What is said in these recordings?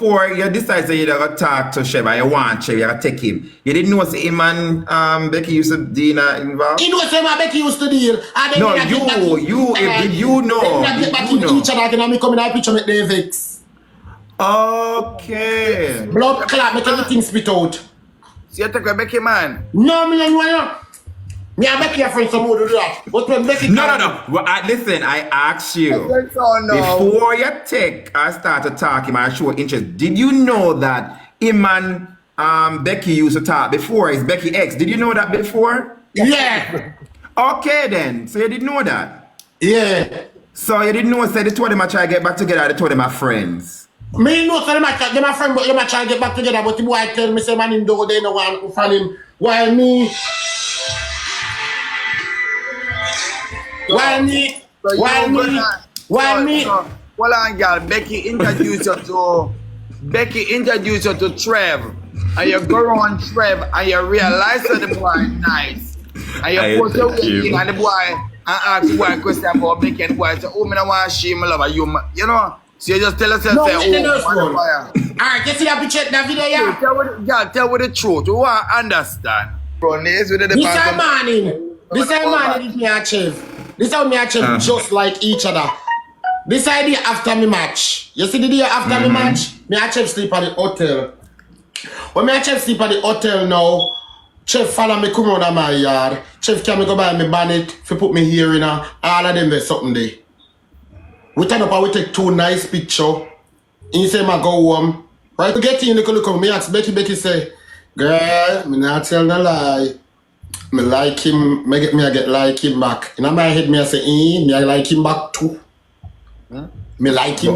before you decide that you're going to talk to Trev and you want Trev, you're going to take him. You didn't know him and Becky used to deal involved? He knows him and Becky used to deal. And no, you know. They get back in each other and I come in a picture with the vex. Okay. Blood clot, make everything spit out. So you take a Becky, man? No, me and you. Me and Becky are friends, so more do that. But when Becky No. Well, listen, I asked you. Before you take or start to talk him or show interest, did you know that him and Becky used to talk before? Is Becky ex? Did you know that before? Yeah. Okay then. So you didn't know that? Yeah. So you didn't know, say the two of them are trying to get back together, the two of them are friends. Me know so them are friends, but them are trying to get back together. But the boy tell me, say man him do they no want to find him. Why me? Why me? Hold on, girl. Becky introduced you to Trev. And you go on Trev and you realize that the boy is nice. And you put your way in and the boy and ask the boy a question about Becky and the boy say, oh, I don't want to shame my lover. You know? So you just tell yourself, no, say, alright, you see that picture, that video, yeah? Tell with the truth. You want to understand. Bro, this is morning. This is me and Trev. This is how me and Trev just like each other. This idea after me match. You see the day after me match? Me and Trev sleep at the hotel. When me and Trev sleep at the hotel now, Trev follow me come out of my yard. Trev can me go buy me bonnet, if put me here in all of them there's something there. We turn up and we take two nice pictures. He say, I go home. Right, we get in, look, me ask Becky say, girl, me not tell no lie. Me like him, me get like him back. In my head, me I say, me I like him back too. Me like him.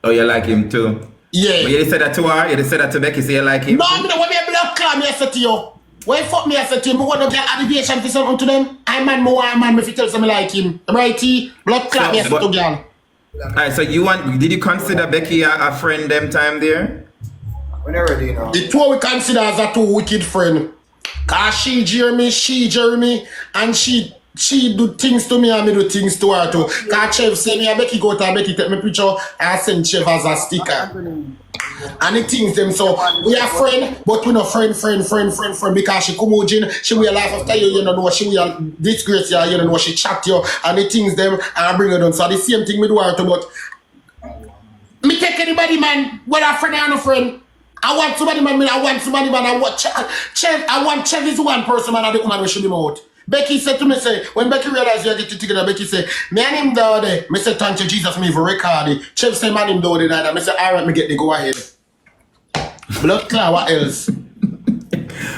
You like him too? Yeah. But you said that to her? You said that to Becky, say you like him? No, me don't want me a blood clot, me I say to you. When fuck me I say to you, me want to get alleviation for something to them. I man, me if you tell something like him. Righty, blood clot me I say to girl. Alright, so did you consider Becky a friend them time there? When you're ready now. The two we consider as a two wicked friend. Cause she Jeremy, and she do things to me and me do things to her too. Cause Trev say me and Becky go to Becky take me picture and send Trev as a sticker. And the things them so we are friend, but we not friend because she come out in, she will laugh after you, you don't know she will disgrace you, you don't know she chat you and the things them and bring it down. So the same thing me do her too, but me take anybody man, whether a friend or no friend. I want somebody man, I want Trev, I want Trev is one person man and the woman we should be out. Becky said to me, say, when Becky realized you get it together, Becky said, me and him down there. Me say, thank you, Jesus, me for record it. Trev say, man, him down there. Me say, alright, me get the go ahead. Blood clot, what else?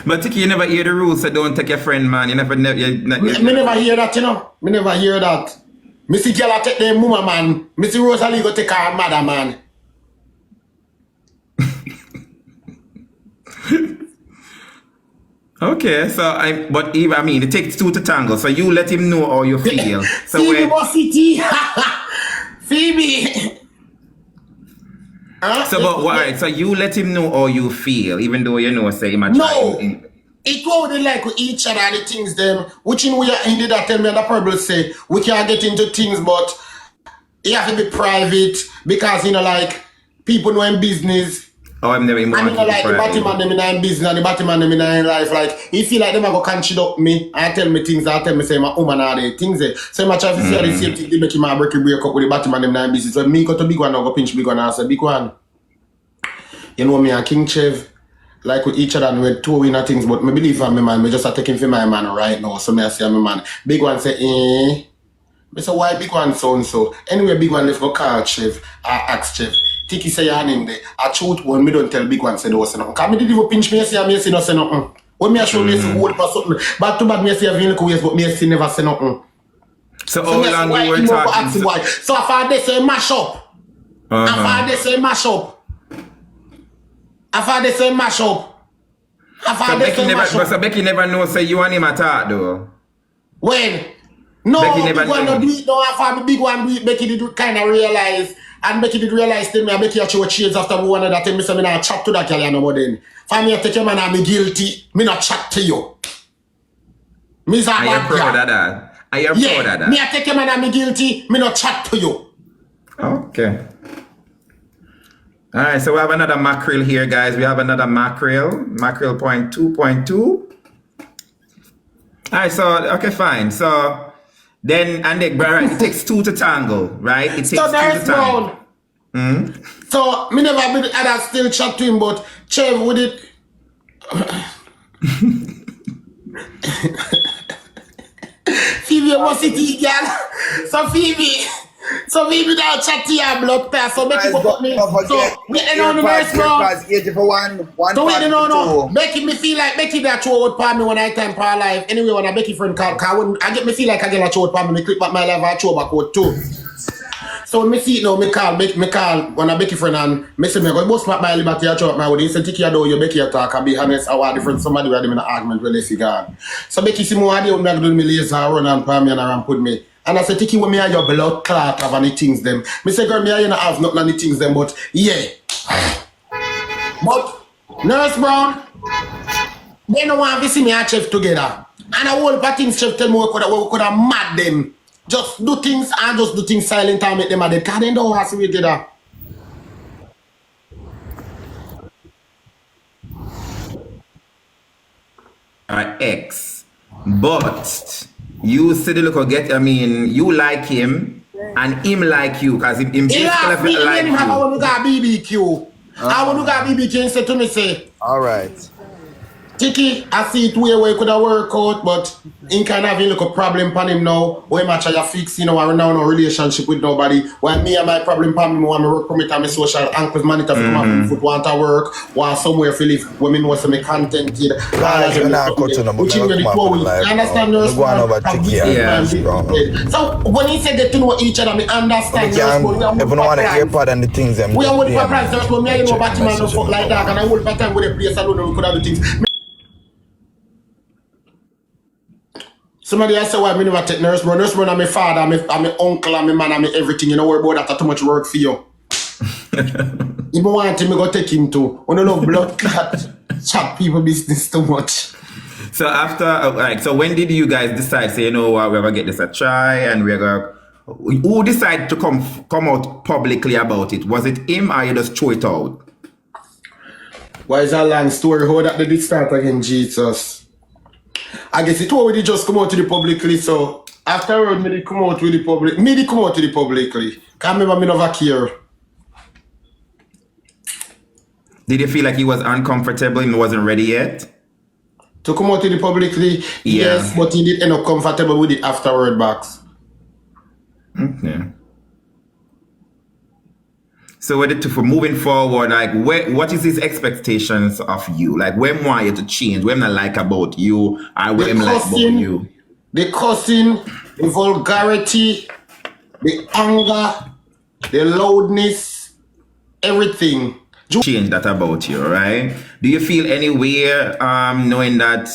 But Tikki, you never hear the rules, so don't take your friend, man. You never me never hear that, you know. Me never hear that. Me see girl take them mama, man. Me see Rosalie go take her mother, man. Okay, so but Eve, I mean, it takes two to tangle. So you let him know how you feel. So Phoebe, Phoebe. So, but alright, so you let him know how you feel, even though you know, say, him a no, it won't like with each other and the things them, which in we are he did that tell me and the probably say we can get into things, but you have to be private because you know, like people know in business. Oh, I'm never more. And you know, like the Batman them in business and the Batman them in life, like he feel like them a go consider me and tell me things and tell me say my woman are the things there. So much as you see the same thing they make him a break up with the Batman them in business. When me go to big one, I go pinch big one and say big one. You know me and King Trev, like with each other and we're two winner things, but me believe in my man, me just a taking for my man right now. So me I say my man. Big one say, Me say why big one so? Anyway, big one let's go call Trev. I ask Trev. Tikki say your name there. I truth when me don't tell big one say no say nothing. Cause me did even pinch me say no say nothing. When me I show me say hold for something. But too bad me say a vehicle ways, but me say never say nothing. So how long you were talking? So if I they say mash up. After they say mash up. So Becky never knows say you and him attack though. When? No, Becky never big one know. do it. No, after the big one do it, Becky did kind of realize. And Becky did realize tell me and Becky actually change after one another tell me say me not chat to that girl no more then. For me I take your man and me guilty, me not chat to you. Me say Are you proud of that? Are you proud of that? Me I take your man and me guilty, me not chat to you. Okay. All right, so we have another mackerel here, guys. We have another mackerel. Mackerel point 2.2. All right, so, okay, fine. So, then, and then, right, it takes 2 to tangle, right? It takes 2 to tangle. So, me never been other still chat to him, but Trev, would it... Phoebe was it girl. So Phoebe now chat to your blood test. So Becky put me. So we on the nurse bro. So we no. Becky me feel like Becky that throw out for me when I time for life. Anyway, when a Becky friend call, I get me feel like I get a throw out for me click back my life and throw back out too. So when me see it now, me call when a Becky friend and me say me go bust back my liberty and throw out my wood. He say Tikki I do your Becky attack and be honest our different somebody where them in an argument where they figure. So Becky see more idea when I do me laser run and for me and around put me. And I say, Tikki, when me have your blood clot have any things them. Me say, girl, me I not have nothing any things them, but yeah. But, Nurse Brown, they don't want to see me and Chef together. And a whole lot of things Chef tell me we could have mad them. Just do things and just do things silent and make them mad. Because they don't want to see me together. Ex. But... you see the look get, I mean, you like him and him like you because him basically like you. I want to go BBQ. I want to go BBQ and say to me, say, all right. Tikki, I see it where it could have worked out, but in kind of having a problem on him now. Where much I fix, you know, I now no relationship with nobody. When me and my problem on me, want me work permit and my social ankles monitor for my foot, want to work, want somewhere to live, when me know some me contented. You understand, Nurse? Yeah. So when he said they to know each other, me understand. Everyone want to hear part and the things them. We are with Papas, just when me and you know Batman no fuck like that, and I will part time with the place alone, we could have the things. Somebody else say why me never take Nurse Bro. Nurse Bro I'm my father, I'm my uncle, I'm my man, I'm everything. You know worry about that too much work for you. If you want him, me go take him too. We don't know blood clot chat people business too much. So after, like, so when did you guys decide, say, you know what, we're gonna get this a try and we're gonna, who decided to come out publicly about it? Was it him or you just throw it out? Why is that long story? How that did it start again, Jesus? I guess it already just come out to the publicly, so afterward me did come out with the public. Me did come out to the publicly. Can't remember me never care. Did you feel like he was uncomfortable and wasn't ready yet? To come out to the publicly, yeah. Yes, but he did end up comfortable with it afterward box. Okay. So for moving forward, like what is his expectations of you? Like when want you to change? What I like about you? I what him like about you? The cussing, the vulgarity, the anger, the loudness, everything. Change that about you, right? Do you feel anywhere knowing that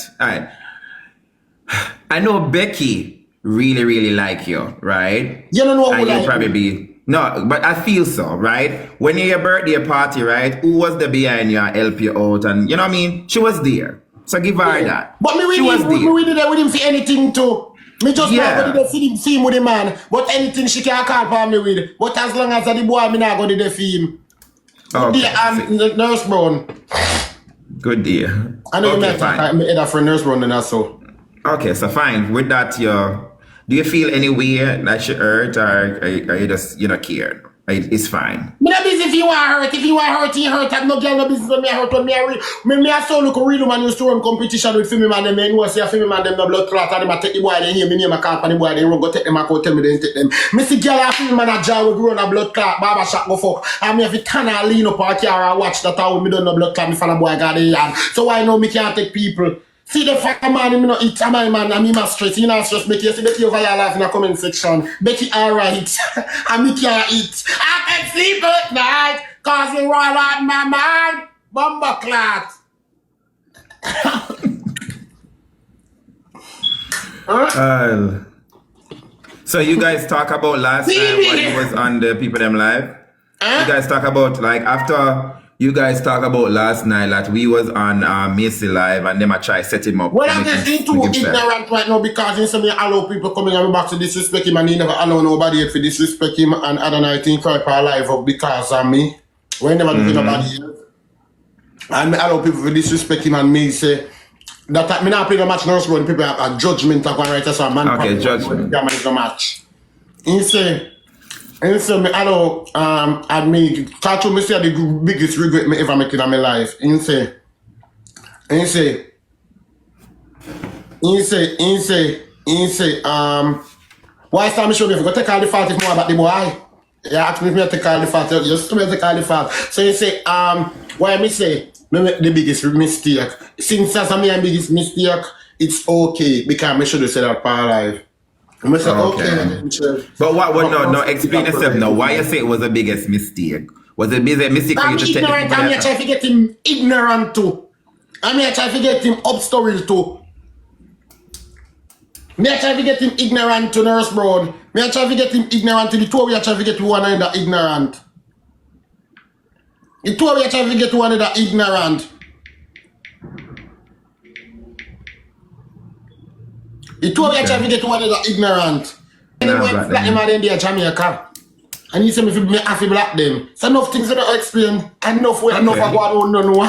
I know Becky really like you, right? You don't know what and I you'll probably be no, but I feel so, right? When you're your birthday party, right? Who was there behind you and help you out? And you know what I mean? She was there. So give her that. But me really there with him for anything too. Me just not go to see him with the man. But anything she can call for me with. But as long as the boy, me not go to the film. Okay. Nurse Brown. Good deal. I know okay, you met her for Nurse Brown and also. Okay, so fine. With that, do you feel anywhere that she hurt or are you just, cared? It's fine. Me not busy if you want hurt. If you want hurt, you hurt. I'm no girl no business when me hurt. When me I saw look a real man used to run competition with female man. Them men who say a female man them no blood clot. And them a take the boy. They hear me name a call for the boy. They run go take them a call. Tell me they take them. Me see girl a female man a jaw with run a blood clot. Barber shop go fuck. And me have to turn and lean up a car and watch that how me done no blood clot. Me follow boy got the yard. So I know me can't take people. See the fact man, me no eat my man, and me must stress. You know, stress Becky. You see Becky over your life in the comment section. Becky alright, and me can't eat. I can sleep at night, cause it roll out my mind. Bomba clot. So you guys talk about last time when he was on the People Them Live? You guys talk about like after. You guys talk about last night that we was on Macy Live and them I try set him up. Well, I'm just too ignorant right now because in some allow people coming and back to disrespect him and he never allow nobody to disrespect him and other night in cry for live up because of me. When never do nobody else. And I allow people to disrespect him and me say that me not play the match nurse when people have a judgment of one right so a man Okay, judgment. The match. He say me I don't and me talk to me say the biggest regret me ever make in my life. He say why is time show me if you go take all the fault if more about the boy? Yeah, ask me if I take all the fault. Just to me take all the fault. So you say, why me say me make the biggest mistake? Since that's my biggest mistake, it's okay because I should have said that part life. I say okay. But what no, explain yourself now. Why you say it was the biggest mistake? Was it a mistake for you to take ignorant, I'm here trying to get him ignorant too. I'm here trying to get him up stories too. Me I try to get him ignorant to Nurse Brown. Me I try to get him ignorant to the two we are trying to get one another ignorant. The two we are trying to get one another ignorant. The two we are trying to get one another ignorant. And then when black them are in there Jamaica. And he said me have to black them. So enough things I don't explain. Enough way enough I go on no know.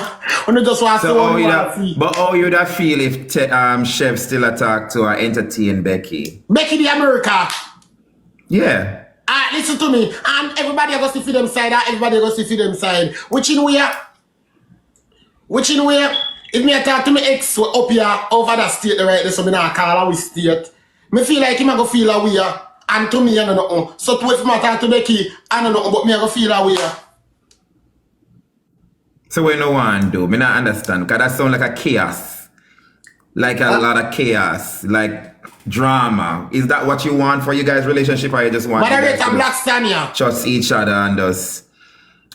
And just want to see. But how you that feel if Chef still attack to or entertain Becky? Becky the America. Yeah. Listen to me. And everybody go see for them side. Everybody go see for them side. Which in way? If me talk to me ex up here over that state right there, so me not call our state. Me feel like him a go feel a way. And to me I don't know. So to if me talk to Becky, I don't know, but me a go feel a way. So what no one do? Me not understand. Because that sound like a chaos. Like a lot of chaos. Like drama. Is that what you want for you guys' relationship, or you just want to trust each other and just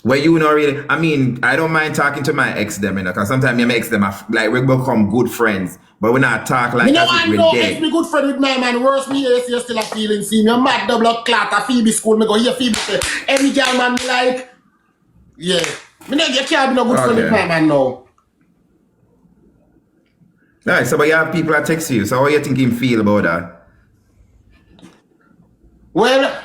where you know really? I mean, I don't mind talking to my ex them, you know, because sometimes me and my ex them like we become good friends, but we not talk like as if we're dead. If me good friend with my man, worse me yes, you still a feeling. See me mad double clot a Phoebe school. Me go hear Phoebe say, any girl man me like, yeah. Me know you can't be no good friend with my man now. Alright, so but you have people that text you. So how you think him feel about that? Well,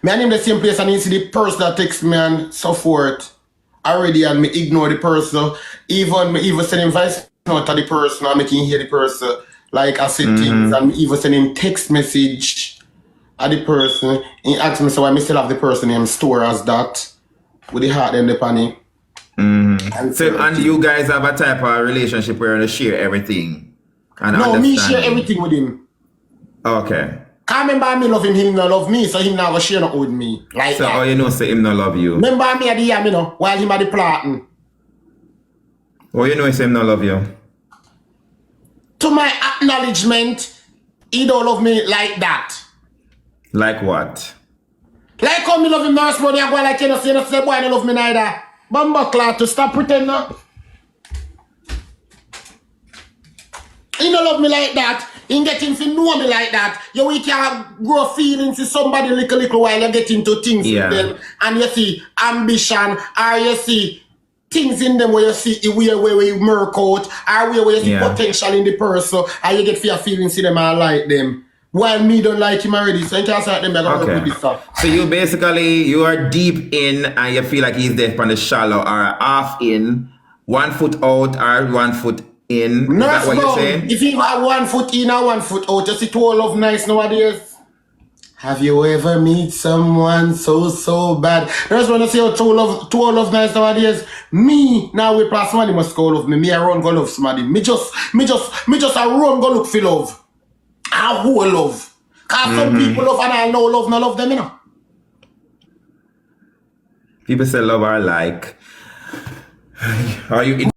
me and him the same place and he see the person that text me and so forth already and me ignore the person. Even send him voice note to the person and make him hear the person. Like I said things and me even send him text message at the person. He asked me so why me still have the person name store as that. With the heart and the panic. And you guys have a type of relationship where you share everything. And no, me share everything with him. Okay. Can't remember me love him not love me, so him not share not with me. Like so that. how you know say him not love you? Remember me at the year, you know, while him at the plotting. How you know say him not love you? To my acknowledgement, he don't love me like that. Like what? Like how me love him nurse money and go like you know say boy don't love me neither. Bumba clout to stop pretending. He don't love me like that. He get him to know me like that. We can grow feelings to somebody little while you get into things with them. And you see ambition or you see things in them where you see where you work out or where you see potential in the person and you get fear feelings in them and like them. While me don't like him already, so you can't start them back with this stuff. So you are deep in and you feel like he's there on the shallow or half in, 1 foot out or 1 foot in. No, is that what you're saying? If you have 1 foot in or 1 foot out, you see two love nice nowadays. Have you ever meet someone so bad? That's when I say two love nice nowadays. Me now we pass somebody must go love me. Me I run go love somebody. Me just I run go look for love. I who love. Cause some people love and I know love, no love them, you know. People say love are like. Are you in